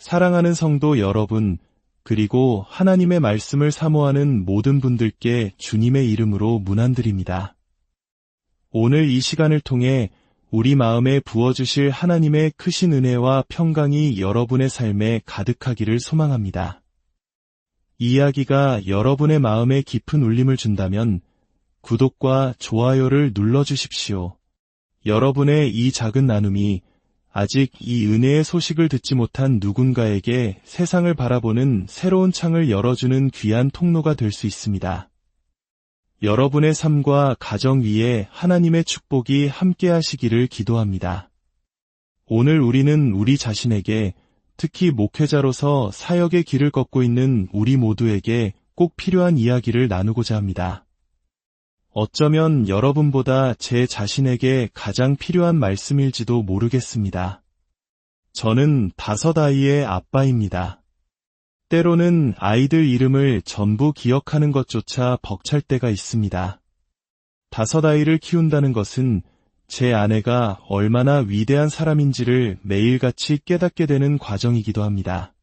사랑하는 성도 여러분, 그리고 하나님의 말씀을 사모하는 모든 분들께 주님의 이름으로 문안드립니다. 오늘 이 시간을 통해 우리 마음에 부어주실 하나님의 크신 은혜와 평강이 여러분의 삶에 가득하기를 소망합니다. 이 이야기가 여러분의 마음에 깊은 울림을 준다면 구독과 좋아요를 눌러주십시오. 여러분의 이 작은 나눔이 아직 이 은혜의 소식을 듣지 못한 누군가에게 세상을 바라보는 새로운 창을 열어주는 귀한 통로가 될 수 있습니다. 여러분의 삶과 가정 위에 하나님의 축복이 함께하시기를 기도합니다. 오늘 우리는 우리 자신에게, 특히 목회자로서 사역의 길을 걷고 있는 우리 모두에게 꼭 필요한 이야기를 나누고자 합니다. 어쩌면 여러분보다 제 자신에게 가장 필요한 말씀일지도 모르겠습니다. 저는 5 아이의 아빠입니다. 때로는 아이들 이름을 전부 기억하는 것조차 벅찰 때가 있습니다. 5 아이를 키운다는 것은 제 아내가 얼마나 위대한 사람인지를 매일같이 깨닫게 되는 과정이기도 합니다.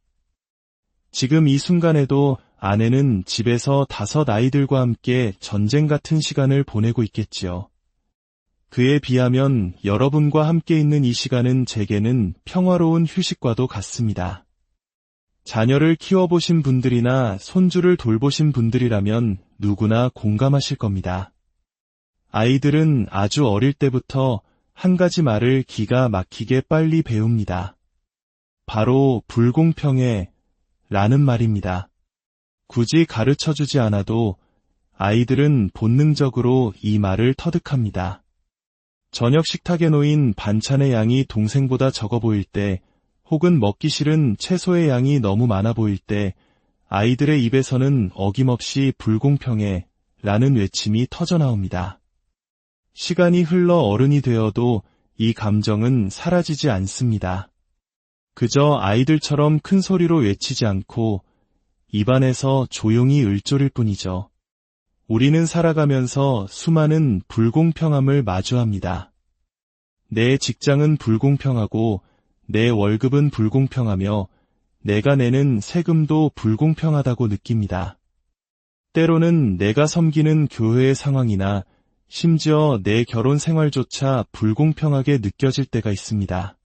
지금 이 순간에도 아내는 집에서 5 아이들과 함께 전쟁 같은 시간을 보내고 있겠지요. 그에 비하면 여러분과 함께 있는 이 시간은 제게는 평화로운 휴식과도 같습니다. 자녀를 키워보신 분들이나 손주를 돌보신 분들이라면 누구나 공감하실 겁니다. 아이들은 아주 어릴 때부터 한 가지 말을 기가 막히게 빨리 배웁니다. 바로 불공평해 라는 말입니다. 굳이 가르쳐주지 않아도 아이들은 본능적으로 이 말을 터득합니다. 저녁 식탁에 놓인 반찬의 양이 동생보다 적어 보일 때, 혹은 먹기 싫은 채소의 양이 너무 많아 보일 때 아이들의 입에서는 어김없이 불공평해 라는 외침이 터져나옵니다. 시간이 흘러 어른이 되어도 이 감정은 사라지지 않습니다. 그저 아이들처럼 큰 소리로 외치지 않고 입안에서 조용히 을조릴 뿐이죠. 우리는 살아가면서 수많은 불공평함을 마주합니다. 내 직장은 불공평하고 내 월급은 불공평하며 내가 내는 세금도 불공평하다고 느낍니다. 때로는 내가 섬기는 교회의 상황이나 심지어 내 결혼 생활조차 불공평하게 느껴질 때가 있습니다.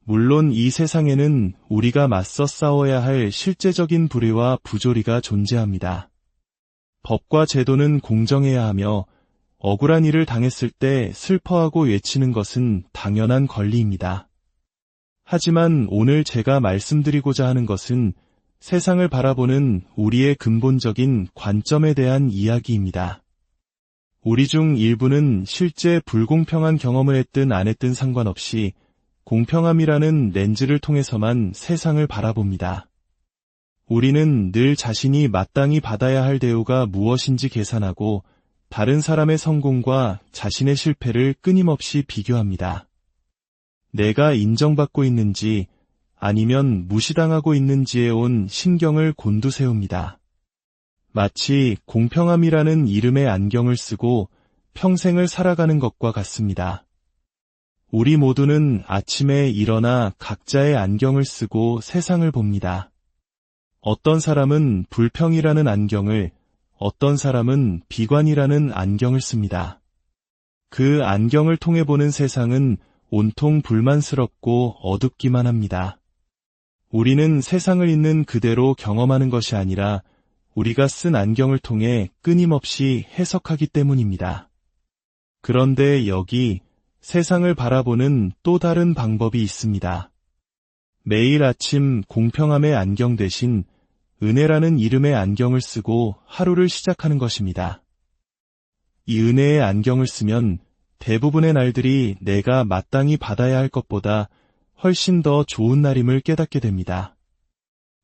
물론 이 세상에는 우리가 맞서 싸워야 할 실제적인 불의와 부조리가 존재합니다. 법과 제도는 공정해야 하며 억울한 일을 당했을 때 슬퍼하고 외치는 것은 당연한 권리입니다. 하지만 오늘 제가 말씀드리고자 하는 것은 세상을 바라보는 우리의 근본적인 관점에 대한 이야기입니다. 우리 중 일부는 실제 불공평한 경험을 했든 안 했든 상관없이 공평함이라는 렌즈를 통해서만 세상을 바라봅니다. 우리는 늘 자신이 마땅히 받아야 할 대우가 무엇인지 계산하고 다른 사람의 성공과 자신의 실패를 끊임없이 비교합니다. 내가 인정받고 있는지 아니면 무시당하고 있는지에 온 신경을 곤두세웁니다. 마치 공평함이라는 이름의 안경을 쓰고 평생을 살아가는 것과 같습니다. 우리 모두는 아침에 일어나 각자의 안경을 쓰고 세상을 봅니다. 어떤 사람은 불평이라는 안경을, 어떤 사람은 비관이라는 안경을 씁니다. 그 안경을 통해 보는 세상은 온통 불만스럽고 어둡기만 합니다. 우리는 세상을 있는 그대로 경험하는 것이 아니라 우리가 쓴 안경을 통해 끊임없이 해석하기 때문입니다. 그런데 여기 세상을 바라보는 또 다른 방법이 있습니다. 매일 아침 공평함의 안경 대신 은혜라는 이름의 안경을 쓰고 하루를 시작하는 것입니다. 이 은혜의 안경을 쓰면 대부분의 날들이 내가 마땅히 받아야 할 것보다 훨씬 더 좋은 날임을 깨닫게 됩니다.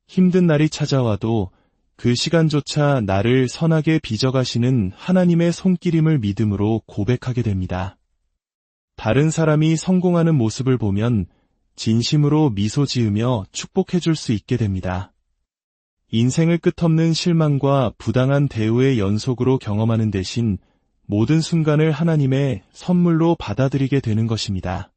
힘든 날이 찾아와도 그 시간조차 나를 선하게 빚어가시는 하나님의 손길임을 믿음으로 고백하게 됩니다. 다른 사람이 성공하는 모습을 보면 진심으로 미소 지으며 축복해 줄 수 있게 됩니다. 인생을 끝없는 실망과 부당한 대우의 연속으로 경험하는 대신 모든 순간을 하나님의 선물로 받아들이게 되는 것입니다.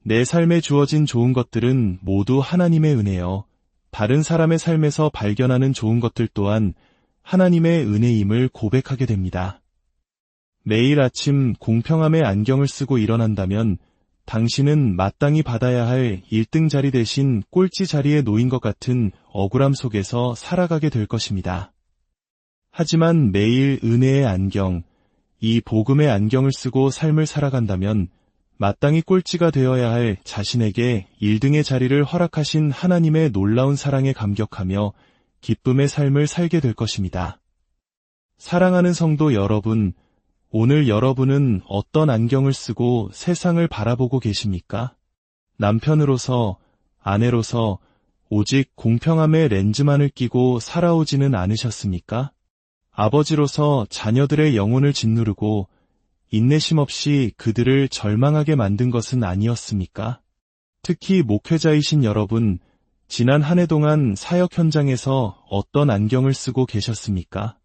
내 삶에 주어진 좋은 것들은 모두 하나님의 은혜여, 다른 사람의 삶에서 발견하는 좋은 것들 또한 하나님의 은혜임을 고백하게 됩니다. 매일 아침 공평함의 안경을 쓰고 일어난다면 당신은 마땅히 받아야 할 1등 자리 대신 꼴찌 자리에 놓인 것 같은 억울함 속에서 살아가게 될 것입니다. 하지만 매일 은혜의 안경, 이 복음의 안경을 쓰고 삶을 살아간다면 마땅히 꼴찌가 되어야 할 자신에게 1등의 자리를 허락하신 하나님의 놀라운 사랑에 감격하며 기쁨의 삶을 살게 될 것입니다. 사랑하는 성도 여러분, 오늘 여러분은 어떤 안경을 쓰고 세상을 바라보고 계십니까? 남편으로서, 아내로서 오직 공평함의 렌즈만을 끼고 살아오지는 않으셨습니까? 아버지로서 자녀들의 영혼을 짓누르고 인내심 없이 그들을 절망하게 만든 것은 아니었습니까? 특히 목회자이신 여러분, 지난 한 해 동안 사역 현장에서 어떤 안경을 쓰고 계셨습니까?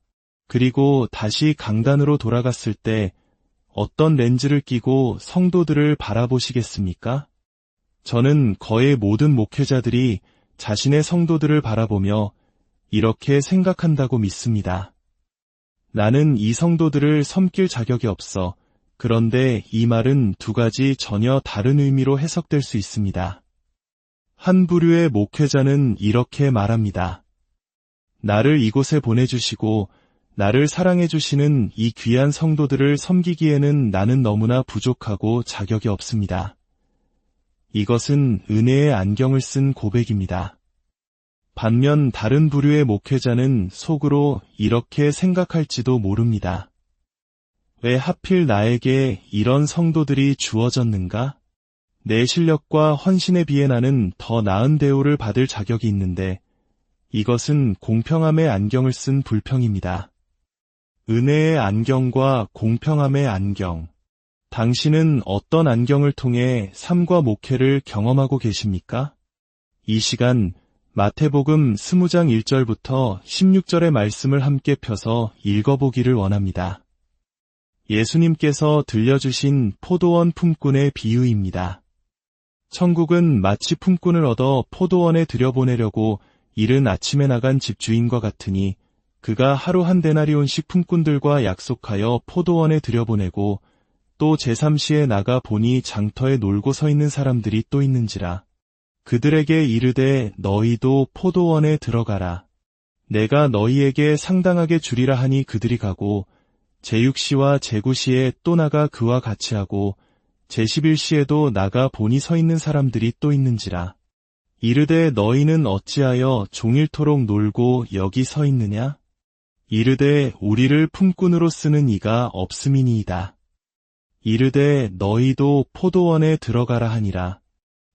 그리고 다시 강단으로 돌아갔을 때 어떤 렌즈를 끼고 성도들을 바라보시겠습니까? 저는 거의 모든 목회자들이 자신의 성도들을 바라보며 이렇게 생각한다고 믿습니다. 나는 이 성도들을 섬길 자격이 없어. 그런데 이 말은 두 가지 전혀 다른 의미로 해석될 수 있습니다. 한 부류의 목회자는 이렇게 말합니다. 나를 이곳에 보내주시고 나를 사랑해주시는 이 귀한 성도들을 섬기기에는 나는 너무나 부족하고 자격이 없습니다. 이것은 은혜의 안경을 쓴 고백입니다. 반면 다른 부류의 목회자는 속으로 이렇게 생각할지도 모릅니다. 왜 하필 나에게 이런 성도들이 주어졌는가? 내 실력과 헌신에 비해 나는 더 나은 대우를 받을 자격이 있는데 이것은 공평함의 안경을 쓴 불평입니다. 은혜의 안경과 공평함의 안경. 당신은 어떤 안경을 통해 삶과 목회를 경험하고 계십니까? 이 시간 마태복음 20장 1절부터 16절의 말씀을 함께 펴서 읽어보기를 원합니다. 예수님께서 들려주신 포도원 품꾼의 비유입니다. 천국은 마치 품꾼을 얻어 포도원에 들여보내려고 이른 아침에 나간 집주인과 같으니 그가 하루 한 데나리온씩 품꾼들과 약속하여 포도원에 들여보내고 또 제3시에 나가 보니 장터에 놀고 서 있는 사람들이 또 있는지라. 그들에게 이르되 너희도 포도원에 들어가라. 내가 너희에게 상당하게 주리라 하니 그들이 가고 제6시와 제9시에 또 나가 그와 같이 하고 제11시에도 나가 보니 서 있는 사람들이 또 있는지라. 이르되 너희는 어찌하여 종일토록 놀고 여기 서 있느냐? 이르되 우리를 품꾼으로 쓰는 이가 없음이니이다. 이르되 너희도 포도원에 들어가라 하니라.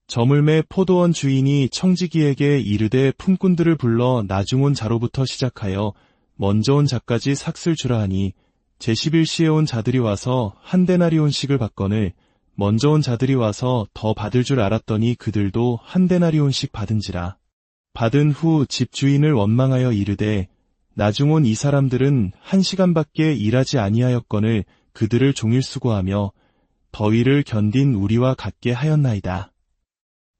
저물매 포도원 주인이 청지기에게 이르되 품꾼들을 불러 나중 온 자로부터 시작하여 먼저 온 자까지 삭슬 주라 하니 제11시에 온 자들이 와서 한 데나리온씩을 받거늘 먼저 온 자들이 와서 더 받을 줄 알았더니 그들도 한 데나리온씩 받은지라. 받은 후 집주인을 원망하여 이르되 나중 온 이 사람들은 1시간밖에 일하지 아니하였거늘 그들을 종일 수고하며 더위를 견딘 우리와 같게 하였나이다.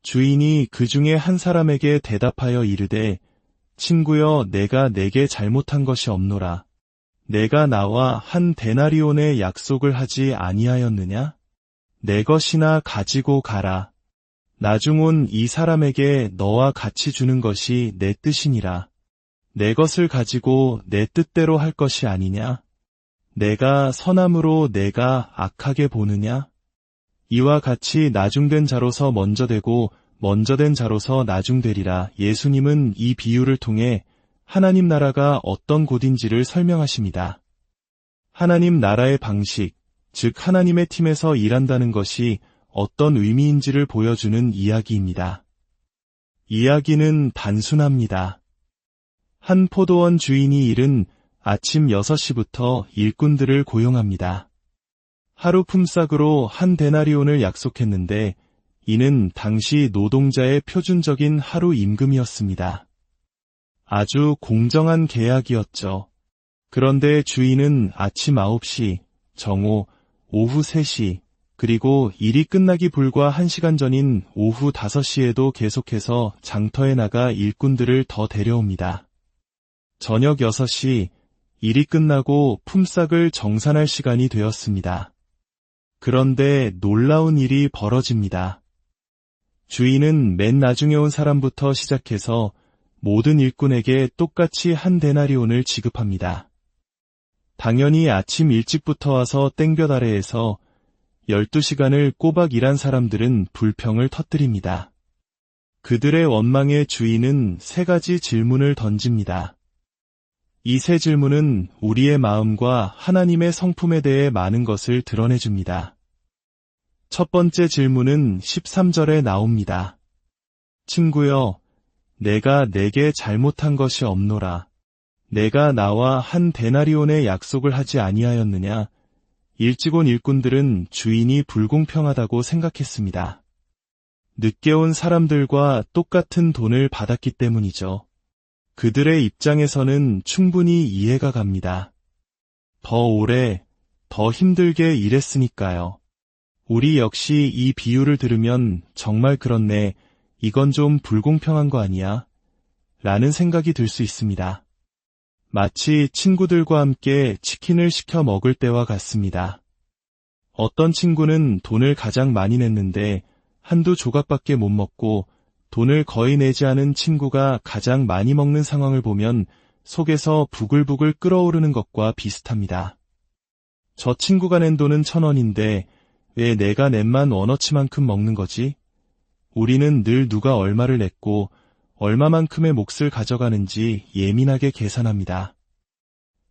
주인이 그 중에 한 사람에게 대답하여 이르되 친구여 내가 내게 잘못한 것이 없노라. 내가 나와 한 데나리온의 약속을 하지 아니하였느냐? 내 것이나 가지고 가라. 나중 온 이 사람에게 너와 같이 주는 것이 내 뜻이니라. 내 것을 가지고 내 뜻대로 할 것이 아니냐? 내가 선함으로 내가 악하게 보느냐? 이와 같이 나중된 자로서 먼저 되고 먼저 된 자로서 나중되리라. 예수님은 이 비유를 통해 하나님 나라가 어떤 곳인지를 설명하십니다. 하나님 나라의 방식, 즉 하나님의 팀에서 일한다는 것이 어떤 의미인지를 보여주는 이야기입니다. 이야기는 단순합니다. 한 포도원 주인이 일은 아침 6시부터 일꾼들을 고용합니다. 하루 품삯으로 한 데나리온을 약속했는데 이는 당시 노동자의 표준적인 하루 임금이었습니다. 아주 공정한 계약이었죠. 그런데 주인은 아침 9시, 정오, 오후 3시, 그리고 일이 끝나기 불과 1시간 전인 오후 5시에도 계속해서 장터에 나가 일꾼들을 더 데려옵니다. 저녁 6시, 일이 끝나고 품삯을 정산할 시간이 되었습니다. 그런데 놀라운 일이 벌어집니다. 주인은 맨 나중에 온 사람부터 시작해서 모든 일꾼에게 똑같이 한 데나리온을 지급합니다. 당연히 아침 일찍부터 와서 땡볕 아래에서 12시간을 꼬박 일한 사람들은 불평을 터뜨립니다. 그들의 원망에 주인은 3가지 질문을 던집니다. 이 3 질문은 우리의 마음과 하나님의 성품에 대해 많은 것을 드러내줍니다. 첫 번째 질문은 13절에 나옵니다. 친구여, 내가 내게 잘못한 것이 없노라. 내가 나와 한 데나리온의 약속을 하지 아니하였느냐? 일찍 온 일꾼들은 주인이 불공평하다고 생각했습니다. 늦게 온 사람들과 똑같은 돈을 받았기 때문이죠. 그들의 입장에서는 충분히 이해가 갑니다. 더 오래, 더 힘들게 일했으니까요. 우리 역시 이 비유를 들으면 정말 그렇네, 이건 좀 불공평한 거 아니야? 라는 생각이 들 수 있습니다. 마치 친구들과 함께 치킨을 시켜 먹을 때와 같습니다. 어떤 친구는 돈을 가장 많이 냈는데 한두 조각밖에 못 먹고 돈을 거의 내지 않은 친구가 가장 많이 먹는 상황을 보면 속에서 부글부글 끓어오르는 것과 비슷합니다. 저 친구가 낸 돈은 1,000원인데 왜 내가 낸만 원어치만큼 먹는 거지? 우리는 늘 누가 얼마를 냈고 얼마만큼의 몫을 가져가는지 예민하게 계산합니다.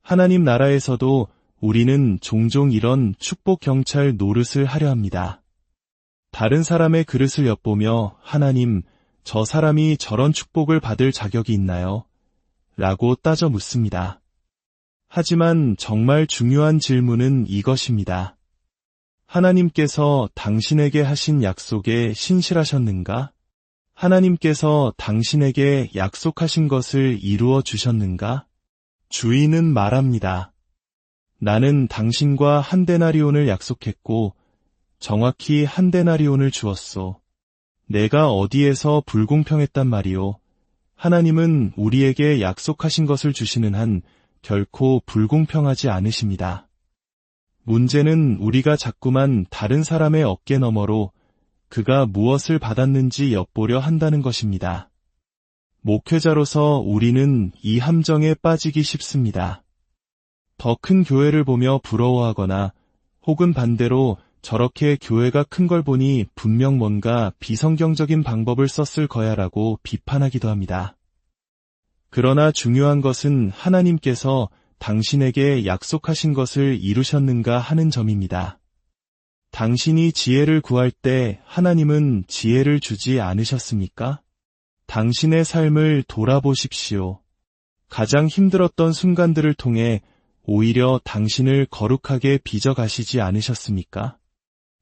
하나님 나라에서도 우리는 종종 이런 축복 경찰 노릇을 하려 합니다. 다른 사람의 그릇을 엿보며 하나님, 저 사람이 저런 축복을 받을 자격이 있나요? 라고 따져 묻습니다. 하지만 정말 중요한 질문은 이것입니다. 하나님께서 당신에게 하신 약속에 신실하셨는가? 하나님께서 당신에게 약속하신 것을 이루어 주셨는가? 주인은 말합니다. 나는 당신과 한 데나리온을 약속했고 정확히 한 데나리온을 주었소. 내가 어디에서 불공평했단 말이오. 하나님은 우리에게 약속하신 것을 주시는 한 결코 불공평하지 않으십니다. 문제는 우리가 자꾸만 다른 사람의 어깨 너머로 그가 무엇을 받았는지 엿보려 한다는 것입니다. 목회자로서 우리는 이 함정에 빠지기 쉽습니다. 더 큰 교회를 보며 부러워하거나 혹은 반대로 저렇게 교회가 큰 걸 보니 분명 뭔가 비성경적인 방법을 썼을 거야라고 비판하기도 합니다. 그러나 중요한 것은 하나님께서 당신에게 약속하신 것을 이루셨는가 하는 점입니다. 당신이 지혜를 구할 때 하나님은 지혜를 주지 않으셨습니까? 당신의 삶을 돌아보십시오. 가장 힘들었던 순간들을 통해 오히려 당신을 거룩하게 빚어가시지 않으셨습니까?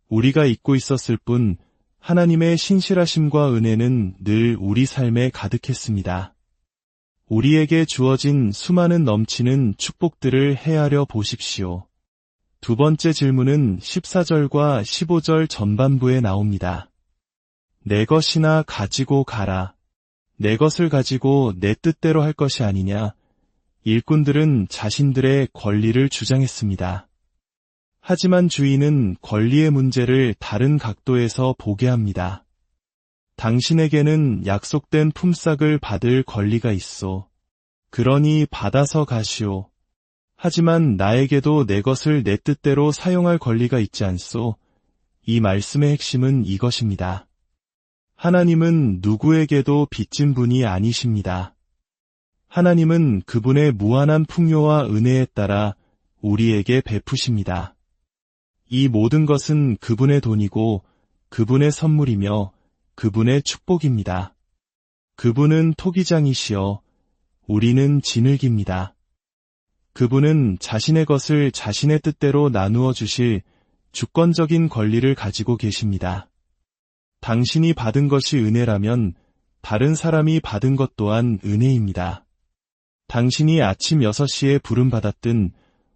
우리가 잊고 있었을 뿐 하나님의 신실하심과 은혜는 늘 우리 삶에 가득했습니다. 우리에게 주어진 수많은 넘치는 축복들을 헤아려 보십시오. 두 번째 질문은 14절과 15절 전반부에 나옵니다. 내 것이나 가지고 가라. 내 것을 가지고 내 뜻대로 할 것이 아니냐. 일꾼들은 자신들의 권리를 주장했습니다. 하지만 주인은 권리의 문제를 다른 각도에서 보게 합니다. 당신에게는 약속된 품삯을 받을 권리가 있소. 그러니 받아서 가시오. 하지만 나에게도 내 것을 내 뜻대로 사용할 권리가 있지 않소. 이 말씀의 핵심은 이것입니다. 하나님은 누구에게도 빚진 분이 아니십니다. 하나님은 그분의 무한한 풍요와 은혜에 따라 우리에게 베푸십니다. 이 모든 것은 그분의 돈이고 그분의 선물이며 그분의 축복입니다. 그분은 토기장이시여 우리는 진흙입니다. 그분은 자신의 것을 자신의 뜻대로 나누어 주실 주권적인 권리를 가지고 계십니다. 당신이 받은 것이 은혜라면 다른 사람이 받은 것 또한 은혜입니다. 당신이 아침 6시에 부름받았든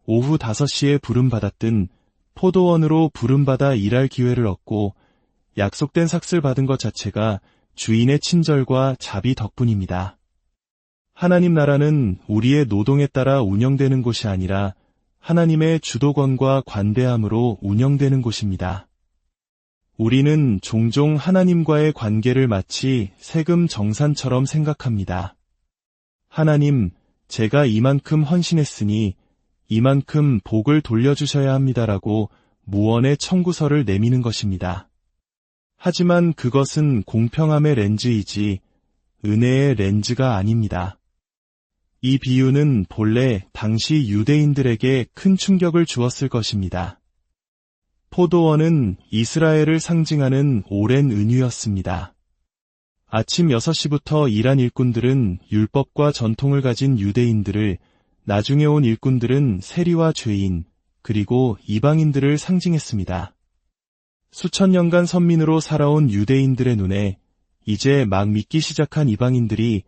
오후 5시에 부름받았든 포도원으로 부름받아 일할 기회를 얻고 약속된 삭슬 받은 것 자체가 주인의 친절과 자비 덕분입니다. 하나님 나라는 우리의 노동에 따라 운영되는 곳이 아니라 하나님의 주도권과 관대함으로 운영되는 곳입니다. 우리는 종종 하나님과의 관계를 마치 세금 정산처럼 생각합니다. 하나님, 제가 이만큼 헌신했으니 이만큼 복을 돌려주셔야 합니다라고 무언의 청구서를 내미는 것입니다. 하지만 그것은 공평함의 렌즈이지 은혜의 렌즈가 아닙니다. 이 비유는 본래 당시 유대인들에게 큰 충격을 주었을 것입니다. 포도원은 이스라엘을 상징하는 오랜 은유였습니다. 아침 6시부터 일한 일꾼들은 율법과 전통을 가진 유대인들을, 나중에 온 일꾼들은 세리와 죄인, 그리고 이방인들을 상징했습니다. 수천 년간 선민으로 살아온 유대인들의 눈에 이제 막 믿기 시작한 이방인들이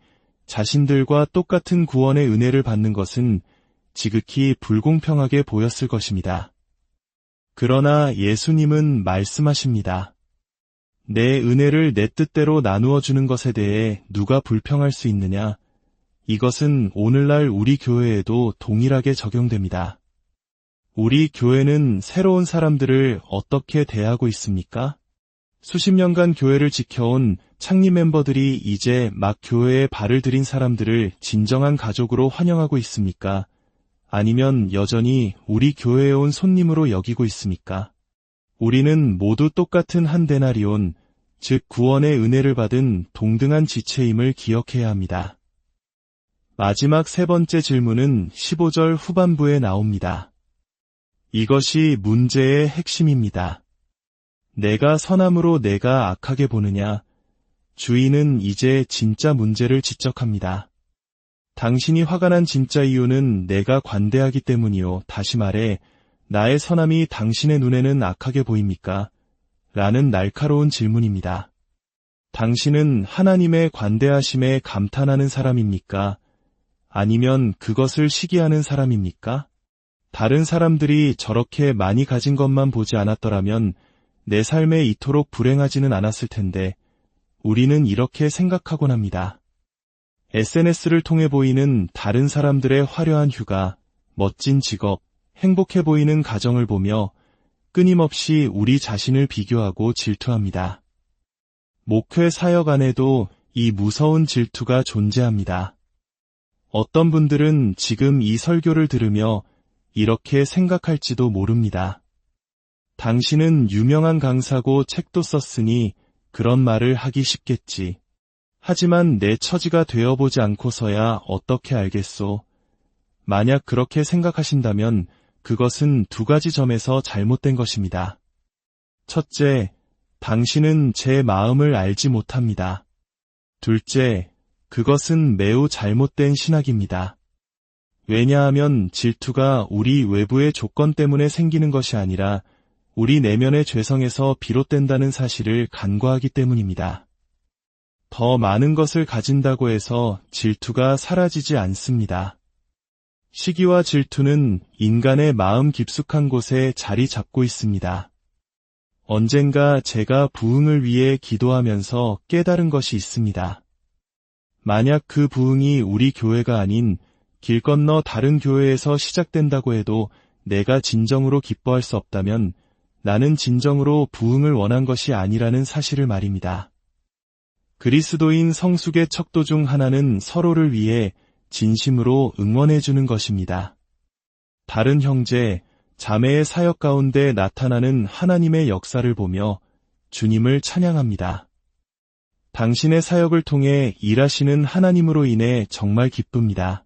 자신들과 똑같은 구원의 은혜를 받는 것은 지극히 불공평하게 보였을 것입니다. 그러나 예수님은 말씀하십니다. 내 은혜를 내 뜻대로 나누어 주는 것에 대해 누가 불평할 수 있느냐? 이것은 오늘날 우리 교회에도 동일하게 적용됩니다. 우리 교회는 새로운 사람들을 어떻게 대하고 있습니까? 수십 년간 교회를 지켜온 창립 멤버들이 이제 막 교회에 발을 들인 사람들을 진정한 가족으로 환영하고 있습니까? 아니면 여전히 우리 교회에 온 손님으로 여기고 있습니까? 우리는 모두 똑같은 한 데나리온, 즉 구원의 은혜를 받은 동등한 지체임을 기억해야 합니다. 마지막 세 번째 질문은 15절 후반부에 나옵니다. 이것이 문제의 핵심입니다. 내가 선함으로 내가 악하게 보느냐? 주인은 이제 진짜 문제를 지적합니다. 당신이 화가 난 진짜 이유는 내가 관대하기 때문이요. 다시 말해, 나의 선함이 당신의 눈에는 악하게 보입니까? 라는 날카로운 질문입니다. 당신은 하나님의 관대하심에 감탄하는 사람입니까? 아니면 그것을 시기하는 사람입니까? 다른 사람들이 저렇게 많이 가진 것만 보지 않았더라면 내 삶에 이토록 불행하지는 않았을 텐데 우리는 이렇게 생각하곤 합니다. SNS를 통해 보이는 다른 사람들의 화려한 휴가, 멋진 직업, 행복해 보이는 가정을 보며 끊임없이 우리 자신을 비교하고 질투합니다. 목회 사역 안에도 이 무서운 질투가 존재합니다. 어떤 분들은 지금 이 설교를 들으며 이렇게 생각할지도 모릅니다. 당신은 유명한 강사고 책도 썼으니 그런 말을 하기 쉽겠지. 하지만 내 처지가 되어보지 않고서야 어떻게 알겠소? 만약 그렇게 생각하신다면 그것은 두 가지 점에서 잘못된 것입니다. 첫째, 당신은 제 마음을 알지 못합니다. 둘째, 그것은 매우 잘못된 신학입니다. 왜냐하면 질투가 우리 외부의 조건 때문에 생기는 것이 아니라 우리 내면의 죄성에서 비롯된다는 사실을 간과하기 때문입니다. 더 많은 것을 가진다고 해서 질투가 사라지지 않습니다. 시기와 질투는 인간의 마음 깊숙한 곳에 자리 잡고 있습니다. 언젠가 제가 부흥을 위해 기도하면서 깨달은 것이 있습니다. 만약 그 부흥이 우리 교회가 아닌 길 건너 다른 교회에서 시작된다고 해도 내가 진정으로 기뻐할 수 없다면 나는 진정으로 부흥을 원한 것이 아니라는 사실을 말입니다. 그리스도인 성숙의 척도 중 하나는 서로를 위해 진심으로 응원해주는 것입니다. 다른 형제, 자매의 사역 가운데 나타나는 하나님의 역사를 보며 주님을 찬양합니다. 당신의 사역을 통해 일하시는 하나님으로 인해 정말 기쁩니다.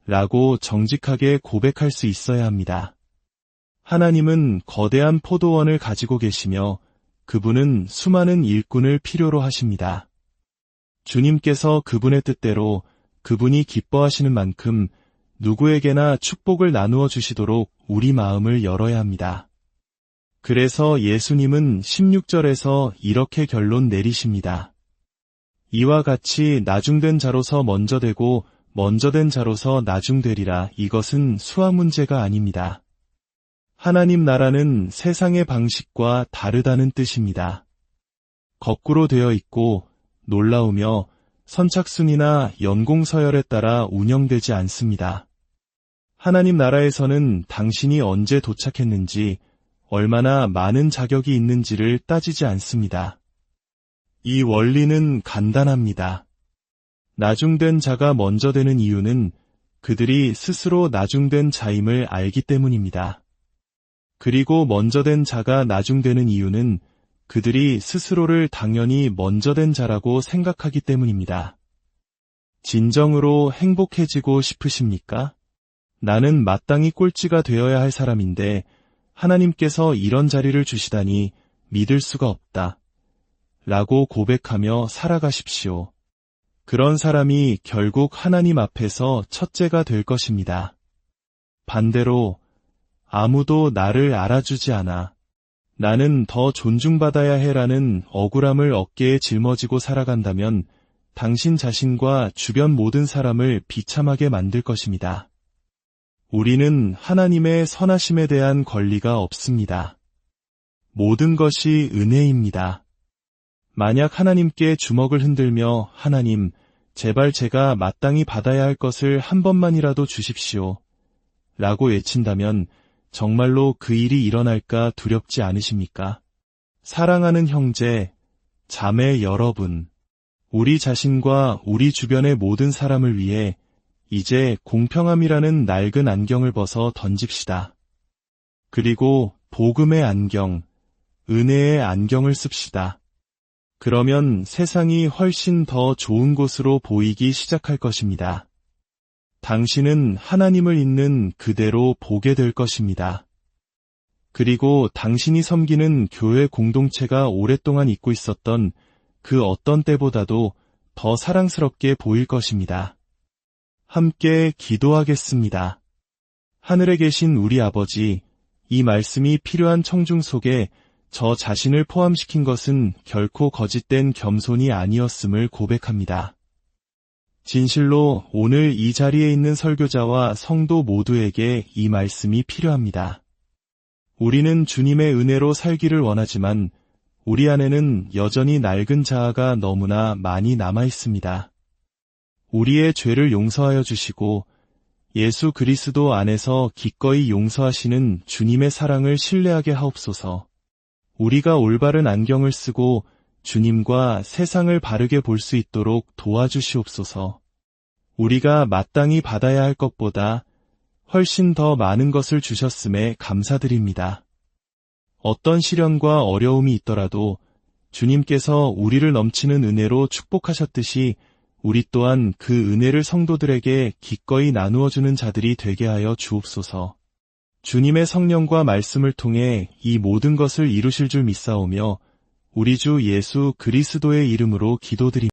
라고 정직하게 고백할 수 있어야 합니다. 하나님은 거대한 포도원을 가지고 계시며 그분은 수많은 일꾼을 필요로 하십니다. 주님께서 그분의 뜻대로 그분이 기뻐하시는 만큼 누구에게나 축복을 나누어 주시도록 우리 마음을 열어야 합니다. 그래서 예수님은 16절에서 이렇게 결론 내리십니다. 이와 같이 나중된 자로서 먼저 되고 먼저 된 자로서 나중되리라. 이것은 수학 문제가 아닙니다. 하나님 나라는 세상의 방식과 다르다는 뜻입니다. 거꾸로 되어 있고 놀라우며 선착순이나 연공서열에 따라 운영되지 않습니다. 하나님 나라에서는 당신이 언제 도착했는지, 얼마나 많은 자격이 있는지를 따지지 않습니다. 이 원리는 간단합니다. 나중된 자가 먼저 되는 이유는 그들이 스스로 나중된 자임을 알기 때문입니다. 그리고 먼저 된 자가 나중되는 이유는 그들이 스스로를 당연히 먼저 된 자라고 생각하기 때문입니다. 진정으로 행복해지고 싶으십니까? 나는 마땅히 꼴찌가 되어야 할 사람인데 하나님께서 이런 자리를 주시다니 믿을 수가 없다. 라고 고백하며 살아가십시오. 그런 사람이 결국 하나님 앞에서 첫째가 될 것입니다. 반대로 아무도 나를 알아주지 않아. 나는 더 존중받아야 해라는 억울함을 어깨에 짊어지고 살아간다면 당신 자신과 주변 모든 사람을 비참하게 만들 것입니다. 우리는 하나님의 선하심에 대한 권리가 없습니다. 모든 것이 은혜입니다. 만약 하나님께 주먹을 흔들며 하나님, 제발 제가 마땅히 받아야 할 것을 한 번만이라도 주십시오. 라고 외친다면 정말로 그 일이 일어날까 두렵지 않으십니까? 사랑하는 형제, 자매 여러분, 우리 자신과 우리 주변의 모든 사람을 위해 이제 공평함이라는 낡은 안경을 벗어 던집시다. 그리고 복음의 안경, 은혜의 안경을 씁시다. 그러면 세상이 훨씬 더 좋은 곳으로 보이기 시작할 것입니다. 당신은 하나님을 있는 그대로 보게 될 것입니다. 그리고 당신이 섬기는 교회 공동체가 오랫동안 있고 있었던 그 어떤 때보다도 더 사랑스럽게 보일 것입니다. 함께 기도하겠습니다. 하늘에 계신 우리 아버지, 이 말씀이 필요한 청중 속에 저 자신을 포함시킨 것은 결코 거짓된 겸손이 아니었음을 고백합니다. 진실로 오늘 이 자리에 있는 설교자와 성도 모두에게 이 말씀이 필요합니다. 우리는 주님의 은혜로 살기를 원하지만 우리 안에는 여전히 낡은 자아가 너무나 많이 남아 있습니다. 우리의 죄를 용서하여 주시고 예수 그리스도 안에서 기꺼이 용서하시는 주님의 사랑을 신뢰하게 하옵소서. 우리가 올바른 안경을 쓰고 주님과 세상을 바르게 볼 수 있도록 도와주시옵소서. 우리가 마땅히 받아야 할 것보다 훨씬 더 많은 것을 주셨음에 감사드립니다. 어떤 시련과 어려움이 있더라도 주님께서 우리를 넘치는 은혜로 축복하셨듯이 우리 또한 그 은혜를 성도들에게 기꺼이 나누어주는 자들이 되게 하여 주옵소서. 주님의 성령과 말씀을 통해 이 모든 것을 이루실 줄 믿사오며 우리 주 예수 그리스도의 이름으로 기도드립니다.